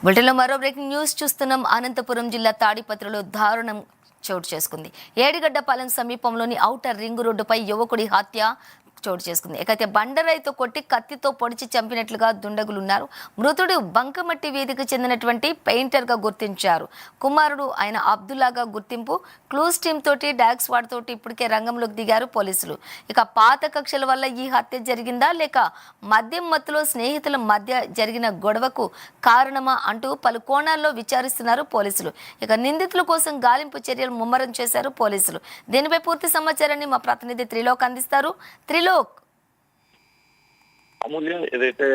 బులెటిన్లో మరో breaking news చూస్తున్నాం. అనంతపురం జిల్లా తాడిపత్రిలో దారుణం చోటు చేసుకుంది. ఏడిగడ్డపాలెం సమీపంలోని ఔటర్ రింగ్ రోడ్డుపై యువకుడి హత్య చోటు చేసుకుంది. అయితే బండరాయితో కొట్టి కత్తితో పొడిచి చంపినట్లుగా దుండగులున్నారు. మృతుడు బంకమట్టి వీధికి చెందినటువంటి పెయింటర్గా గుర్తించారు. కుమారుడు ఆయన అబ్దుల్లాగా గుర్తింపు. క్లూస్ టీమ్ తోటి డాగ్ స్క్వాడ్ తోటి ఇప్పటికే రంగంలోకి దిగారు పోలీసులు. ఇక పాత కక్షల వల్ల ఈ హత్య జరిగిందా లేక మద్యం మత్తులో స్నేహితుల మధ్య జరిగిన గొడవకు కారణమా అంటూ పలు కోణాల్లో విచారిస్తున్నారు పోలీసులు. ఇక నిందితుల కోసం గాలింపు చర్యలు ముమ్మరం చేశారు పోలీసులు. దీనిపై పూర్తి సమాచారాన్ని మా ప్రతినిధి త్రిలోక్ అందిస్తారు. త్రిలోక్, అమూల్య, ఏదైతే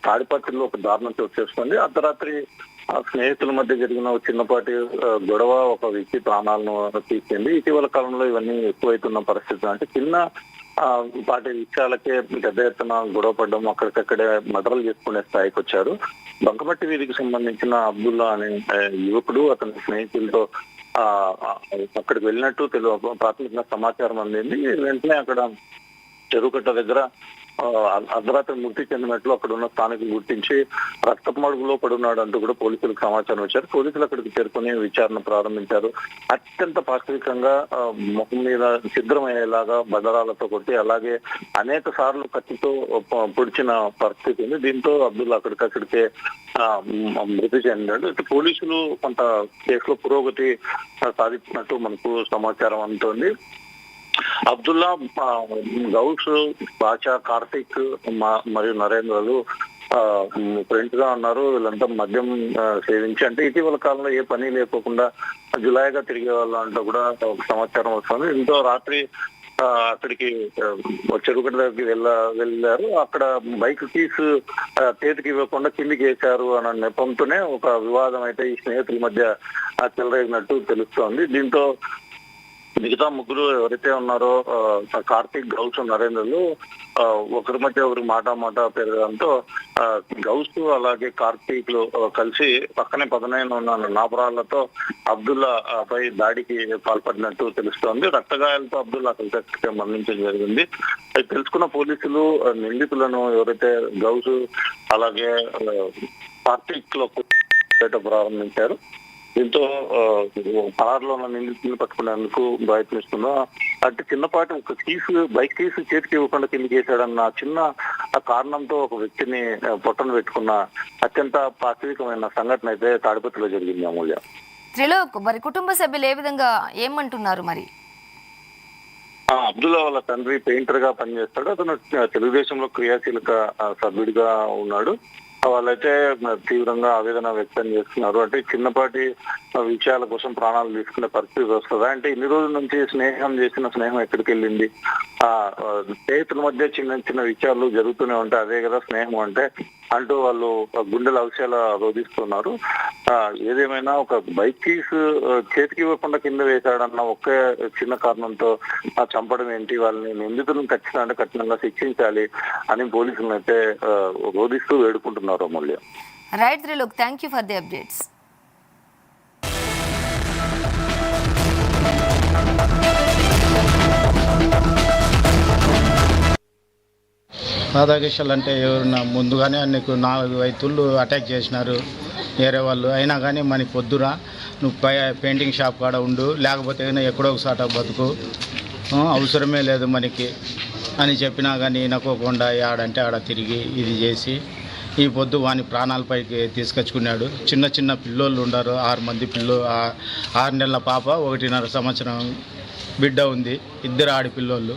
తాడిపత్రిలో ఒక దారుణం చోటు చేసుకుంది. అర్ధరాత్రి స్నేహితుల మధ్య జరిగిన చిన్నపాటి గొడవ ఒక వ్యక్తి ప్రాణాలను తీసింది. ఇటీవల కాలంలో ఇవన్నీ ఎక్కువైతున్న పరిస్థితి. అంటే చిన్న పాటి విషయాలకే పెద్ద ఎత్తున గొడవ పడడం, అక్కడికక్కడే మర్డర్లు చేసుకునే స్థాయికి వచ్చారు. బంకమట్టి వీధికి సంబంధించిన అబ్దుల్లా అనే యువకుడు అతని స్నేహితులతో అక్కడికి వెళ్ళినట్టు ప్రాథమిక సమాచారం అందింది. వెంటనే అక్కడ చెరువుకట్ట దగ్గర అర్ధరాత్రి మృతి చెందినట్లు అక్కడ ఉన్న స్థానికులు గుర్తించి రక్తపు మడుగులో పడున్నాడు అంటూ కూడా పోలీసులకు సమాచారం వచ్చారు. పోలీసులు అక్కడికి చేరుకుని విచారణ ప్రారంభించారు. అత్యంత పాశవికంగా ముఖం మీద ఛిద్రమయ్యేలాగా బండరాలతో కొట్టి అలాగే అనేక సార్లు కత్తితో పొడిచిన పరిస్థితి ఉంది. దీంతో అబ్దుల్లా అక్కడికక్కడికే మృతి చెందాడు. పోలీసులు కొంత కేసులో పురోగతి సాధించినట్టు మనకు సమాచారం అందుతోంది. అబ్దుల్లా, గౌస్, బాషా, కార్తిక్ మరియు నరేంద్రలు ఫ్రెండ్స్ గా ఉన్నారు. వీళ్ళంతా మద్యం సేవించి, అంటే ఇటీవల కాలంలో ఏ పని లేకోకుండా జులాయిగా తిరిగే వాళ్ళు అంటూ కూడా ఒక సమాచారం వస్తుంది. దీంతో రాత్రి అక్కడికి చెరువుగడ్డ దగ్గరికి వెళ్ళారు. అక్కడ బైక్ కీస్ చేతికి ఇవ్వకుండా కిందికి వేశారు అన్న నెపంతోనే ఒక వివాదం అయితే ఈ స్నేహితుల మధ్య చెలరేగినట్టు తెలుస్తోంది. దీంతో మిగతా ముగ్గురు ఎవరైతే ఉన్నారో కార్తిక్, గౌస్, నరేంద్రలు ఒకరి మధ్య ఒకరి మాట పెరగడంతో గౌస్ అలాగే కార్తీక్ లు కలిసి పక్కనే పదనైన ఉన్న నాపరాలతో అబ్దుల్లా పై దాడికి పాల్పడినట్టు తెలుస్తోంది. రక్తగాయాలతో అబ్దుల్లా అక్కడికి మరణించడం జరిగింది. తెలుసుకున్న పోలీసులు నిందితులను ఎవరైతే గౌస్ అలాగే కార్తీక్ లో ప్రారంభించారు. దీంతో పరారులో ఉన్న నిందితులను పట్టుకునేందుకు ప్రయత్నిస్తున్నా. అంటే చిన్నపాటి ఒక బైక్ కీసు చేతికి ఇవ్వకుండా కిందికి వేసాడన్న చిన్న కారణంతో ఒక వ్యక్తిని పొట్టను పెట్టుకున్న అత్యంత పాశవికమైన సంఘటన అయితే తాడిపత్రిలో జరిగింది. అమూల్య, త్రిలోక్, మరి కుటుంబ సభ్యులు ఏ విధంగా ఏమంటున్నారు? మరి అబ్దుల్లా వాళ్ళ తండ్రి పెయింటర్ గా పనిచేస్తాడు. అతను తెలుగుదేశంలో క్రియాశీలక సభ్యుడిగా ఉన్నాడు. వాళ్ళైతే తీవ్రంగా ఆవేదన వ్యక్తం చేస్తున్నారు. అంటే చిన్నపాటి విషయాల కోసం ప్రాణాలు తీసుకునే పరిస్థితి వస్తుందా? అంటే ఇన్ని రోజుల నుంచి చేసిన స్నేహం ఎక్కడికి వెళ్ళింది? స్నేహితుల మధ్య చిన్న చిన్న విషయాలు జరుగుతూనే ఉంటాయి, అదే కదా స్నేహం అంటే అంటూ వాళ్ళు గుండెల అవసరాలు రోధిస్తున్నారు. ఏదేమైనా ఒక బైక్ కీస్ చేతికి ఇవ్వకుండా కింద వేశాడన్న ఒకే చిన్న కారణంతో చంపడం ఏంటి? వాళ్ళని నిందితులను కఠినంగా శిక్షించాలి అని పోలీసులను అయితే రోధిస్తూ వేడుకుంటున్నారు. Amulya, right Trilok, thank you for the updates. రాధాకిషన్లు అంటే ఎవరున్నా ముందుగానే నీకు 4-5 తుళ్ళు అటాక్ చేసినారు వేరే వాళ్ళు. అయినా కానీ మనకి పొద్దురా నువ్వు పెయింటింగ్ షాప్ కాడ ఉండు, లేకపోతే ఎక్కడో ఒక సాట బతుకు, అవసరమే లేదు మనకి అని చెప్పినా కానీ వినకోకుండా ఆడంటే ఆడ తిరిగి ఇది చేసి ఈ పొద్దు వాని ప్రాణాలపైకి తీసుకొచ్చుకున్నాడు. చిన్న చిన్న పిల్లోళ్ళు ఉన్నారు, 6 మంది 6 నెలల పాప, 1.5 సంవత్సరం బిడ్డ ఉంది, 2 ఆడపిల్లోళ్ళు.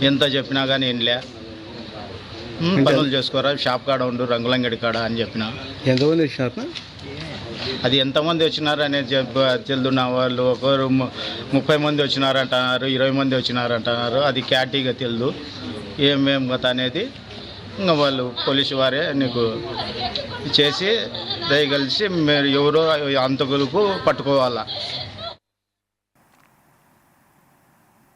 ఎంత చెప్పినా కానీ ఏంలే, పనులు చేసుకోరా, షాప్ కాడ ఉండు, రంగులంగడి కాడ అని చెప్పిన. ఎంతమంది వచ్చినారు? అది ఎంతమంది వచ్చినారు అనేది తెలుదున్న వాళ్ళు ఒకరు 30 మంది వచ్చినారంటున్నారు, 20 మంది వచ్చినారంటున్నారు. అది క్యాటీగా తెలుదు ఏమేం కథ అనేది. ఇంకా వాళ్ళు పోలీసు వారే నీకు చేసి దయగలిసి మీరు ఎవరో అంతకులకు పట్టుకోవాలా.